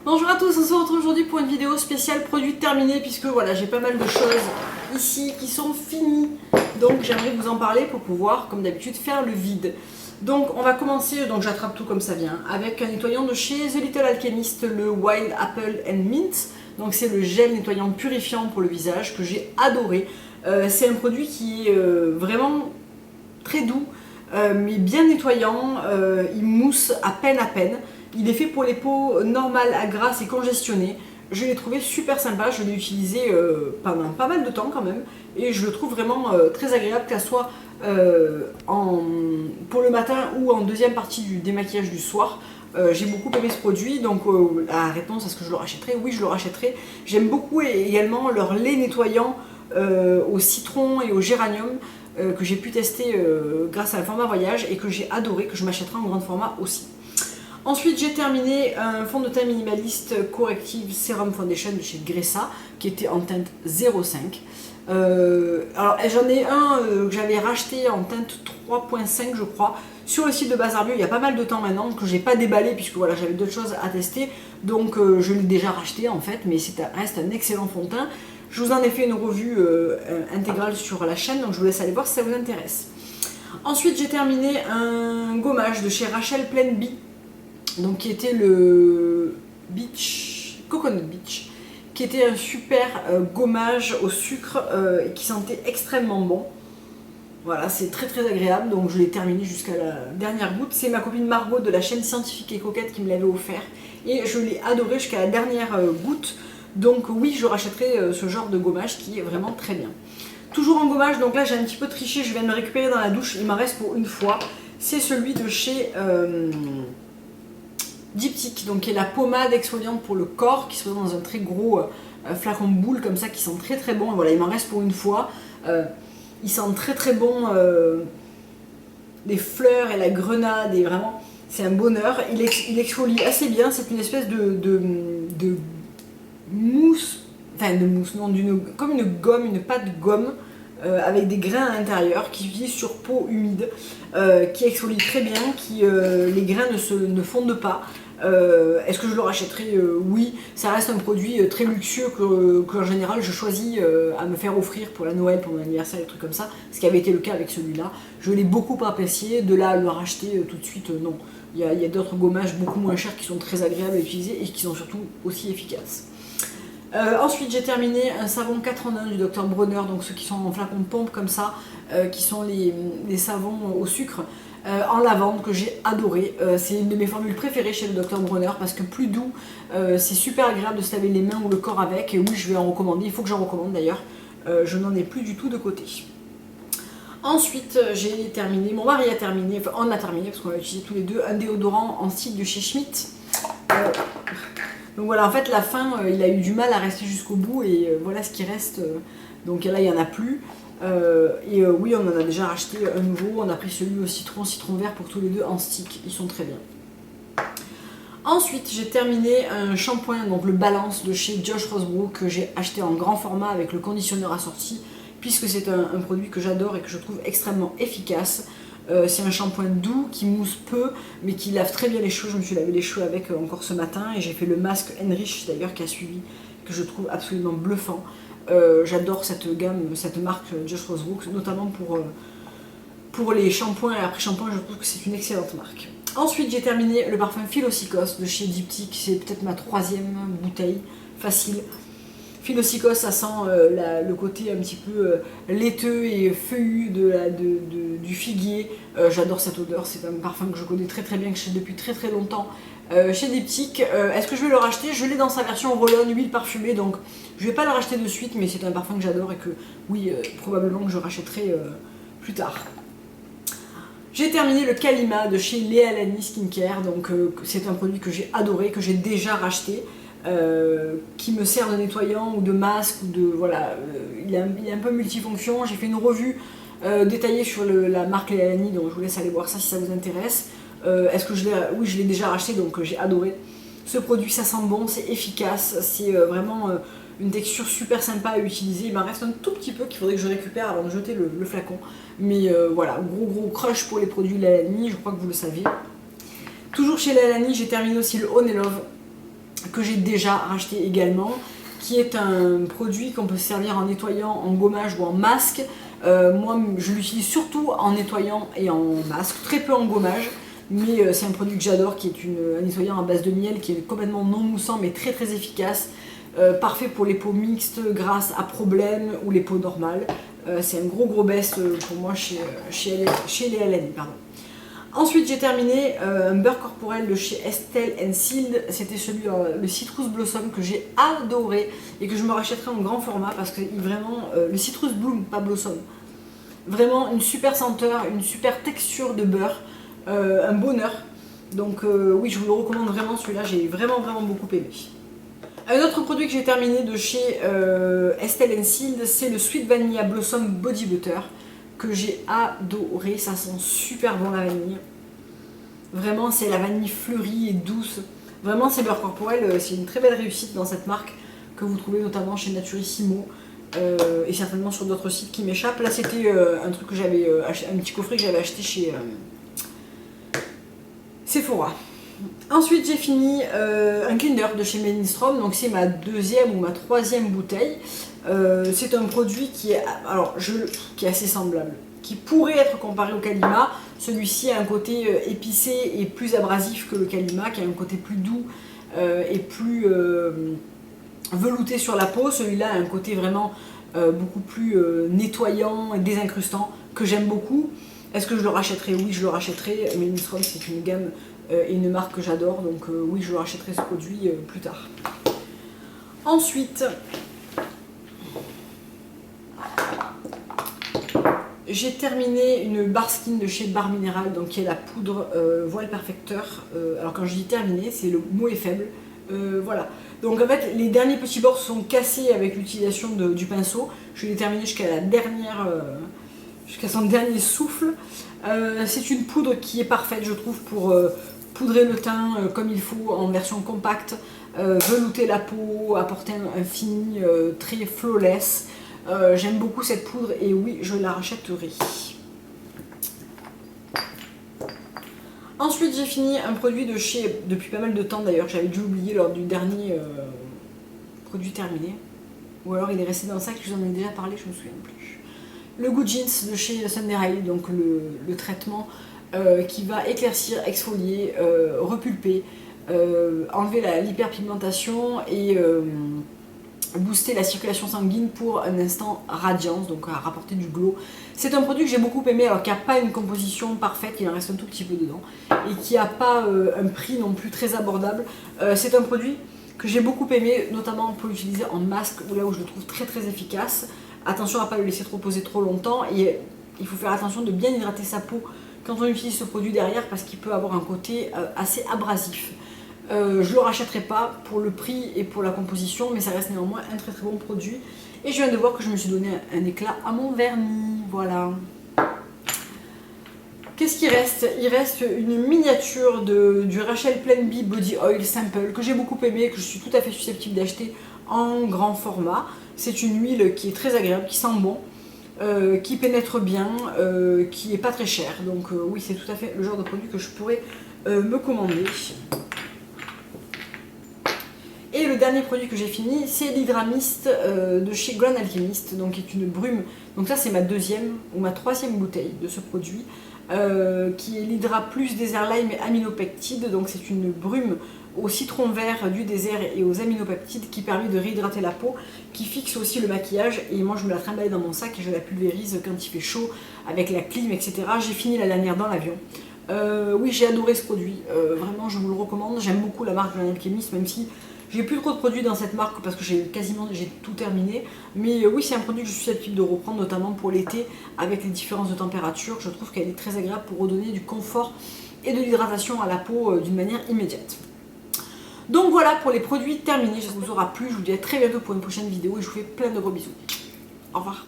Bonjour à tous, on se retrouve aujourd'hui pour une vidéo spéciale produit terminé puisque voilà j'ai pas mal de choses ici qui sont finies, donc j'aimerais vous en parler pour pouvoir comme d'habitude faire le vide. Donc on va commencer, donc j'attrape tout comme ça vient, avec un nettoyant de chez The Little Alchemist, le Wild Apple and Mint. Donc c'est le gel nettoyant purifiant pour le visage que j'ai adoré. C'est un produit qui est vraiment très doux mais bien nettoyant, il mousse à peine. Il est fait pour les peaux normales à grasse et congestionnées. Je l'ai trouvé super sympa, je l'ai utilisé pendant pas mal de temps quand même. Et je le trouve vraiment très agréable, que ce soit pour le matin ou en deuxième partie du démaquillage du soir. J'ai beaucoup aimé ce produit, donc la réponse est-ce que je le rachèterai? Oui, je le rachèterai. J'aime beaucoup également leur lait nettoyant au citron et au géranium que j'ai pu tester grâce à un format voyage et que j'ai adoré, que je m'achèterai en grand format aussi. Ensuite, j'ai terminé un fond de teint minimaliste Corrective Serum Foundation de chez Gressa qui était en teinte 05. Alors, j'en ai un que j'avais racheté en teinte 3.5, je crois, sur le site de Bazar Bio il y a pas mal de temps maintenant, que j'ai pas déballé puisque voilà, j'avais d'autres choses à tester. Donc, je l'ai déjà racheté en fait, mais reste un excellent fond de teint. Je vous en ai fait une revue intégrale sur la chaîne, donc je vous laisse aller voir si ça vous intéresse. Ensuite, j'ai terminé un gommage de chez Rachel Plain Bee, donc qui était le Coconut Beach, qui était un super gommage au sucre et qui sentait extrêmement bon. Voilà, c'est très agréable, donc je l'ai terminé jusqu'à la dernière goutte. C'est ma copine Margot de la chaîne Scientifique et Coquette qui me l'avait offert et je l'ai adoré jusqu'à la dernière goutte. Donc oui, je rachèterai ce genre de gommage qui est vraiment très bien. Toujours en gommage, donc là j'ai un petit peu triché, je viens de le récupérer dans la douche, il m'en reste pour une fois. C'est celui de chez Diptyque, donc qui est la pommade exfoliante pour le corps, qui se trouve dans un très gros flacon de boule comme ça, qui sent très bon. Et voilà, il m'en reste pour une fois. Il sent très bon les fleurs et la grenade, et vraiment, c'est un bonheur. Il exfolie assez bien, c'est une espèce de mousse, enfin de mousse, non, comme une gomme, une pâte gomme, avec des grains à l'intérieur qui vit sur peau humide, qui exfolie très bien, les grains ne fondent pas. Est-ce que je le rachèterai? Oui, ça reste un produit très luxueux que en général je choisis à me faire offrir pour la Noël, pour mon anniversaire, des trucs comme ça, ce qui avait été le cas avec celui-là. Je l'ai beaucoup apprécié, de là à le racheter tout de suite, non. Il y a d'autres gommages beaucoup moins chers qui sont très agréables à utiliser et qui sont surtout aussi efficaces. Ensuite, j'ai terminé un savon 4 en 1 du Dr Bronner, donc ceux qui sont en flacon de pompe comme ça, qui sont les savons au sucre en lavande que j'ai adoré. C'est une de mes formules préférées chez le Dr Bronner parce que plus doux, c'est super agréable de se laver les mains ou le corps avec. Et oui, je vais en recommander, il faut que j'en recommande d'ailleurs. Je n'en ai plus du tout de côté. Ensuite, j'ai terminé, mon mari a terminé, enfin on a terminé parce qu'on a utilisé tous les deux un déodorant en style de chez Schmitt. Donc voilà, en fait, la fin, il a eu du mal à rester jusqu'au bout et voilà ce qui reste. Donc là, il n'y en a plus. Oui, on en a déjà racheté un nouveau. On a pris celui au citron vert pour tous les deux en stick. Ils sont très bien. Ensuite, j'ai terminé un shampoing, donc le Balance de chez Josh Rosebrook, que j'ai acheté en grand format avec le conditionneur assorti, puisque c'est un produit que j'adore et que je trouve extrêmement efficace. C'est un shampoing doux qui mousse peu mais qui lave très bien les cheveux. Je me suis lavé les cheveux avec encore ce matin et j'ai fait le masque Enrich d'ailleurs qui a suivi, que je trouve absolument bluffant. J'adore cette gamme, cette marque Josh Rosebrook, notamment pour les shampoings et après-shampoings. Je trouve que c'est une excellente marque. Ensuite, j'ai terminé le parfum Philocycos de chez Diptyque. C'est peut-être ma 3e bouteille, facile. Philocycos, ça sent le côté un petit peu laiteux et feuillu du figuier. J'adore cette odeur, c'est un parfum que je connais très bien, que je fais depuis très longtemps chez Diptyque. Est-ce que je vais le racheter? Je l'ai dans sa version roll-on, huile parfumée, donc je vais pas le racheter de suite, mais c'est un parfum que j'adore et que oui, probablement que je rachèterai plus tard. J'ai terminé le Kalima de chez Léa Lani Skincare, donc c'est un produit que j'ai adoré, que j'ai déjà racheté. Qui me sert de nettoyant ou de masque ou de voilà, il est un peu multifonction. J'ai fait une revue détaillée sur la marque Léalani, donc je vous laisse aller voir ça si ça vous intéresse. Est-ce que oui, je l'ai déjà racheté, donc j'ai adoré ce produit. Ça sent bon, c'est efficace, c'est vraiment une texture super sympa à utiliser. Il m'en reste un tout petit peu qu'il faudrait que je récupère avant de jeter le flacon, mais voilà, gros crush pour les produits Léalani, je crois que vous le savez. Toujours chez Léalani, j'ai terminé aussi le Honey Love que j'ai déjà racheté également, qui est un produit qu'on peut servir en nettoyant, en gommage ou en masque. Moi je l'utilise surtout en nettoyant et en masque, très peu en gommage, mais c'est un produit que j'adore, qui est un nettoyant à base de miel, qui est complètement non moussant mais très très efficace, parfait pour les peaux mixtes, grasses à problème ou les peaux normales. C'est un gros best pour moi chez les LN, pardon. Ensuite j'ai terminé un beurre corporel de chez Estelle Sealed, c'était celui le Citrus Blossom, que j'ai adoré et que je me rachèterai en grand format parce que vraiment le Citrus Bloom, pas Blossom, vraiment une super senteur, une super texture de beurre, un bonheur. Donc oui, je vous le recommande vraiment, celui-là j'ai vraiment beaucoup aimé. Un autre produit que j'ai terminé de chez Estelle Sealed, c'est le Sweet Vanilla Blossom Body Butter, que j'ai adoré. Ça sent super bon la vanille. Vraiment, c'est la vanille fleurie et douce. Vraiment, c'est beurre corporel, c'est une très belle réussite dans cette marque que vous trouvez notamment chez Naturissimo et certainement sur d'autres sites qui m'échappent. Là, c'était un truc que j'avais acheté, un petit coffret que j'avais acheté chez Sephora. Ensuite, j'ai fini un Kinder de chez Menstrom, donc c'est ma deuxième ou ma troisième bouteille. C'est un produit qui est assez semblable, qui pourrait être comparé au Kalima. Celui-ci a un côté épicé et plus abrasif que le Kalima, qui a un côté plus doux et plus velouté sur la peau. Celui-là a un côté vraiment beaucoup plus nettoyant et désincrustant, que j'aime beaucoup. Est-ce que je le rachèterai? Oui, je le rachèterai. Menstrom, c'est une gamme et une marque que j'adore, donc oui, je rachèterai ce produit plus tard. Ensuite, j'ai terminé une bar skin de chez Bar Minéral, donc qui est la poudre voile perfecteur. Alors quand je dis terminé, c'est le mot est faible. Voilà. Donc en fait, les derniers petits bords sont cassés avec l'utilisation du pinceau. Je l'ai terminé jusqu'à la dernière, jusqu'à son dernier souffle. C'est une poudre qui est parfaite, je trouve, pour poudrer le teint comme il faut, en version compacte, velouter la peau, apporter un fini très flawless. J'aime beaucoup cette poudre et oui, je la rachèterai. Ensuite, j'ai fini un produit de chez, depuis pas mal de temps d'ailleurs, j'avais dû l'oublier lors du dernier produit terminé. Ou alors il est resté dans le sac, je vous en ai déjà parlé, je me souviens plus. Le Good Jeans de chez Sunday Riley, donc le traitement qui va éclaircir, exfolier, repulper, enlever l'hyperpigmentation et booster la circulation sanguine pour un instant radiance, donc à rapporter du glow. C'est un produit que j'ai beaucoup aimé, alors qu'il n'y a pas une composition parfaite, il en reste un tout petit peu dedans, et qui n'a pas un prix non plus très abordable. C'est un produit que j'ai beaucoup aimé, notamment pour l'utiliser en masque, là où je le trouve très efficace. Attention à ne pas le laisser reposer trop longtemps, et il faut faire attention de bien hydrater sa peau quand on utilise ce produit derrière, parce qu'il peut avoir un côté assez abrasif. Je ne le rachèterai pas pour le prix et pour la composition, mais ça reste néanmoins un très bon produit. Et je viens de voir que je me suis donné un éclat à mon vernis, voilà. Qu'est-ce qu'il reste? Il reste une miniature du Rachel Plain Bee Body Oil Sample que j'ai beaucoup aimé, que je suis tout à fait susceptible d'acheter en grand format. C'est une huile qui est très agréable, qui sent bon, qui pénètre bien, qui n'est pas très cher. Donc oui, c'est tout à fait le genre de produit que je pourrais me commander. Et le dernier produit que j'ai fini, c'est l'Hydra Mist de chez Grand Alchemist, donc qui est une brume. Donc ça, c'est ma deuxième ou ma troisième bouteille de ce produit, qui est l'Hydra plus Desert Lime et Aminopeptide. Donc c'est une brume au citron vert du désert et aux aminopeptides qui permet de réhydrater la peau, qui fixe aussi le maquillage. Et moi, je me la trimballe dans mon sac et je la pulvérise quand il fait chaud avec la clim, etc. J'ai fini la dernière dans l'avion. Oui, j'ai adoré ce produit. Vraiment, je vous le recommande. J'aime beaucoup la marque Grand Alchemist, même si j'ai plus trop de produits dans cette marque parce que j'ai tout terminé. Mais oui, c'est un produit que je suis susceptible de reprendre, notamment pour l'été avec les différences de température. Je trouve qu'elle est très agréable pour redonner du confort et de l'hydratation à la peau d'une manière immédiate. Donc voilà pour les produits terminés. J'espère que ça vous aura plu. Je vous dis à très bientôt pour une prochaine vidéo et je vous fais plein de gros bisous. Au revoir.